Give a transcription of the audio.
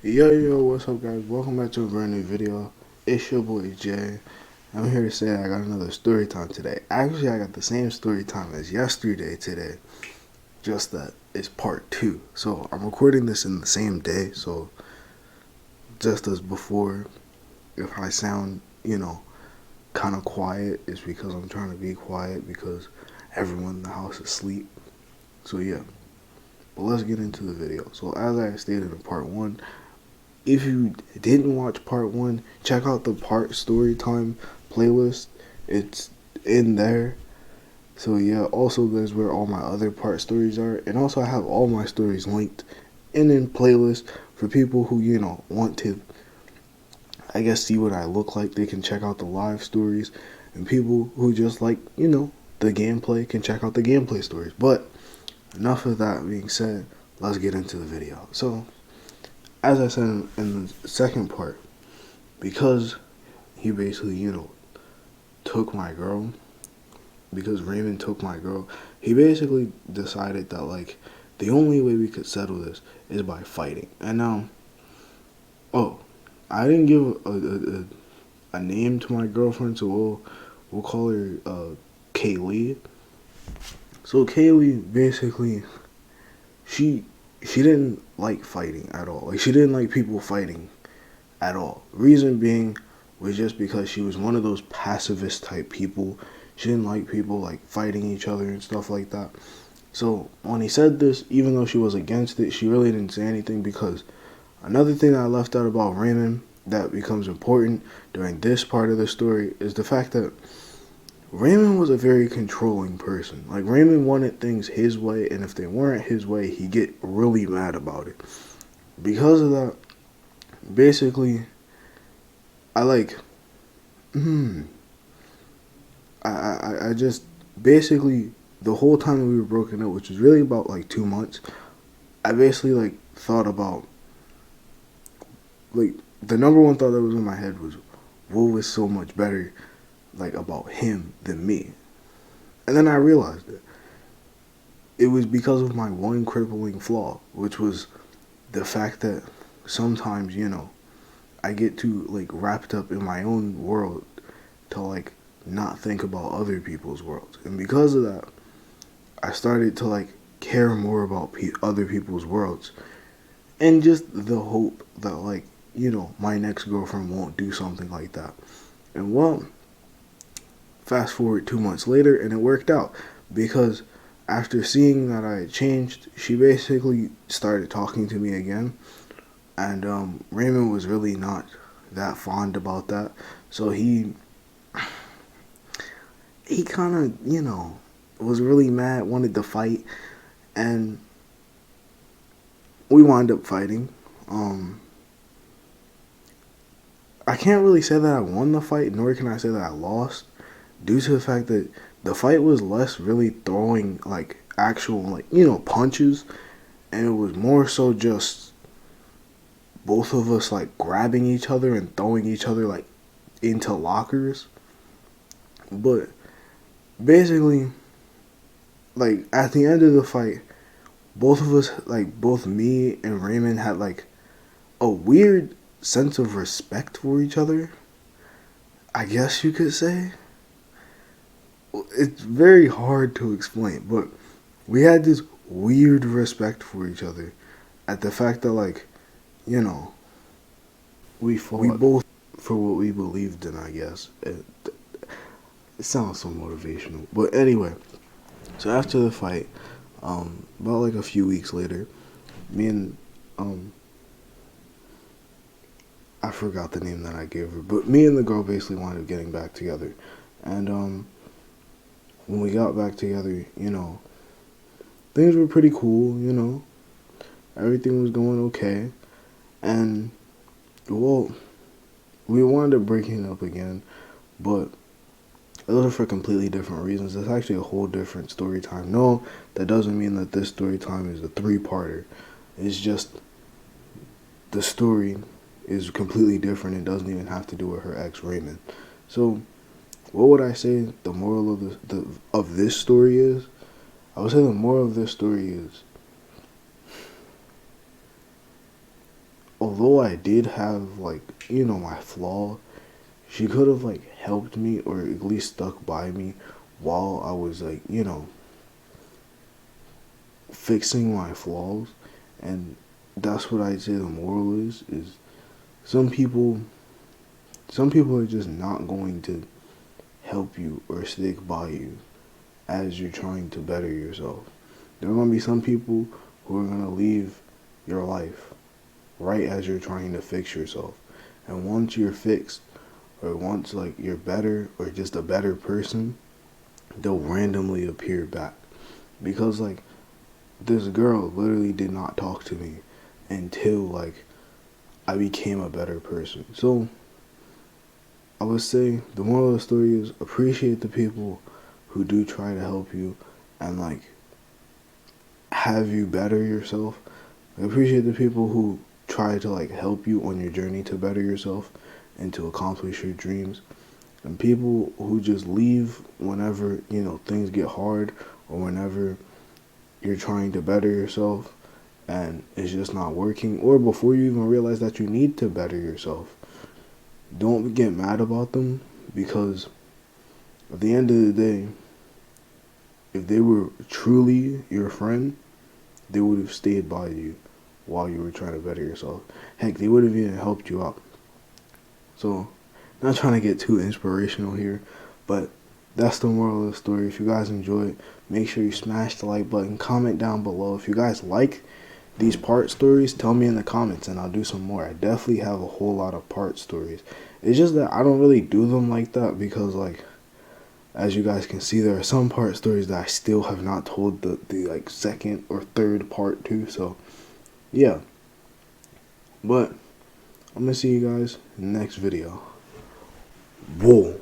Yo, what's up, guys? Welcome back to a brand new video. It's your boy Jay. I'm here to say I got another story time today. Actually, I got the same story time as yesterday today, just that it's part two. So I'm recording this in the same day. So just as before, if I sound, kind of quiet, it's because I'm trying to be quiet because everyone in the house is asleep. So yeah, but let's get into the video. So as I stated in part one, if you didn't watch part one, check out the part story time playlist. It's in there. So yeah, also there's where all my other part stories are. And also I have all my stories linked in playlist for people who, want to, I guess, see what I look like. They can check out the live stories. And people who just like, the gameplay can check out the gameplay stories. But enough of that being said, let's get into the video. So as I said in the second part, because he basically, took my girl, because Raymond took my girl, he basically decided that, like, the only way we could settle this is by fighting. And now, oh, I didn't give a name to my girlfriend, so we'll call her Kaylee. So Kaylee, basically, she she didn't like fighting at all. Like, she didn't like people fighting at all. Reason being was just because she was one of those pacifist type people. She didn't like people like fighting each other and stuff like that. So when he said this, even though she was against it, she really didn't say anything, because another thing that I left out about Raymond that becomes important during this part of the story is the fact that Raymond was a very controlling person. Like, Raymond wanted things his way, and if they weren't his way, he'd get really mad about it. Because of that, basically, I like, hmm, I just basically, the whole time that we were broken up, which was really about like 2 months, I basically like thought about, like, the number one thought that was in my head was, what was so much better like about him than me? And then I realized that it was because of my one crippling flaw, which was the fact that sometimes, I get too like wrapped up in my own world to like not think about other people's worlds. And because of that, I started to like care more about other people's worlds, and just the hope that, like, my next girlfriend won't do something like that. And well, fast forward 2 months later, and it worked out, because after seeing that I had changed, she basically started talking to me again. And Raymond was really not that fond about that, so he kind of, was really mad, wanted to fight, and we wound up fighting. Um, I can't really say that I won the fight, nor can I say that I lost, due to the fact that the fight was less really throwing like actual, like, punches, and it was more so just both of us like grabbing each other and throwing each other like into lockers. But basically, like, at the end of the fight, both of us, like, both me and Raymond, had like a weird sense of respect for each other, I guess you could say. It's very hard to explain, but we had this weird respect for each other at the fact that, like, you know, we fought. both for what we believed in, I guess. It sounds so motivational. But anyway, so after the fight, about like a few weeks later, me and, I forgot the name that I gave her, but me and the girl basically wound up getting back together. And, when we got back together, things were pretty cool, everything was going okay. And, well, we wound up breaking up again, but those are for completely different reasons. It's actually a whole different story time. No, that doesn't mean that this story time is a three-parter. It's just the story is completely different. It doesn't even have to do with her ex Raymond. So, what would I say the moral of of this story is? I would say the moral of this story is, although I did have, like, you know, my flaw, she could have, like, helped me or at least stuck by me while I was, like, you know, fixing my flaws. And that's what I'd say the moral is some people are just not going to help you or stick by you as you're trying to better yourself. There are going to be some people who are going to leave your life right as you're trying to fix yourself. And once you're fixed, or once, like, you're better or just a better person, they'll randomly appear back. Because, like, this girl literally did not talk to me until, like, I became a better person. So I would say the moral of the story is appreciate the people who do try to help you and, like, have you better yourself. I appreciate the people who try to, like, help you on your journey to better yourself and to accomplish your dreams. And people who just leave whenever, you know, things get hard or whenever you're trying to better yourself and it's just not working, or before you even realize that you need to better yourself. Don't get mad about them, because at the end of the day, if they were truly your friend, they would have stayed by you while you were trying to better yourself. Heck, they would have even helped you out. So, not trying to get too inspirational here, but that's the moral of the story. If you guys enjoy it, make sure you smash the like button, comment down below. If you guys like these part stories, tell me in the comments and I'll do some more. I definitely have a whole lot of part stories. It's just that I don't really do them like that because, like, as you guys can see, there are some part stories that I still have not told the like second or third part to. So yeah, but I'm gonna see you guys in the next video. Whoa.